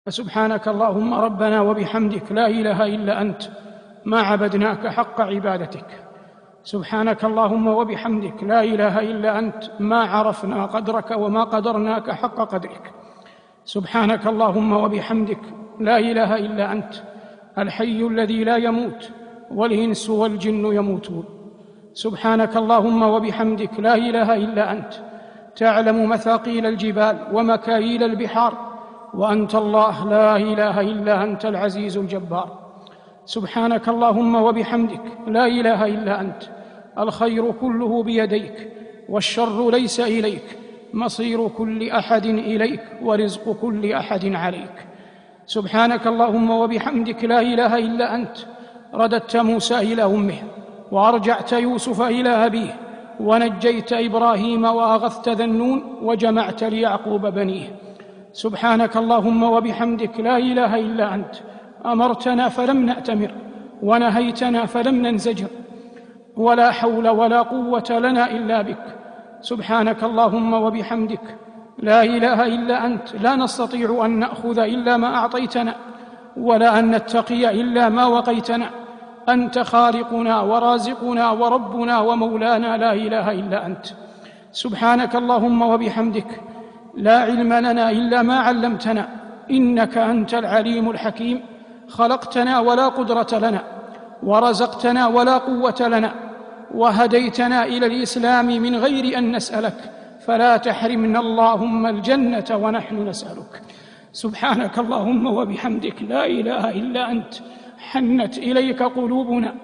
سبحانك اللهم ربنا وبحمدك لا إله إلا أنت ما عبدناك حق عبادتك. سبحانك اللهم وبحمدك لا إله إلا أنت ما عرفنا قدرك وما قدرناك حق قدرك. سبحانك اللهم وبحمدك لا إله إلا أنت الحي الذي لا يموت والإنس والجن يموتون. سبحانك اللهم وبحمدك لا إله إلا أنت تعلم مثاقيل الجبال ومكاييل البحار، وأنت الله لا إله إلا أنت العزيز الجبار. سبحانك اللهم وبحمدك لا إله إلا أنت الخير كله بيديك والشر ليس إليك، مصير كل أحد إليك ورزق كل أحد عليك. سبحانك اللهم وبحمدك لا إله إلا أنت رددت موسى إلى أمه وأرجعت يوسف إلى أبيه ونجيت إبراهيم وأغثت ذا النون وجمعت ليعقوب بنيه. سبحانك اللهم وبحمدك لا إله إلا أنت أمرتنا فلم نأتمر ونهيتنا فلم ننزجر، ولا حول ولا قوة لنا إلا بك. سبحانك اللهم وبحمدك لا إله إلا أنت لا نستطيع أن نأخذ إلا ما أعطيتنا ولا أن نتقي إلا ما وقيتنا. أنت خالقنا ورازقنا وربنا ومولانا لا إله إلا أنت. سبحانك اللهم وبحمدك لا علم لنا إلا ما علمتنا إنك أنت العليم الحكيم. خلقتنا ولا قدرة لنا ورزقتنا ولا قوة لنا وهديتنا إلى الإسلام من غير أن نسألك، فلا تحرمنا اللهم الجنة ونحن نسألك. سبحانك اللهم وبحمدك لا إله إلا أنت حنت إليك قلوبنا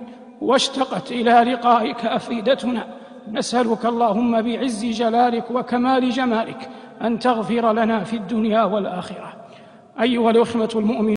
واشتقت إلى لقائك أفئدتنا. نسألك اللهم بعز جلالك وكمال جمالك أن تغفر لنا في الدنيا والآخرة. أيها الإخوة المؤمنون،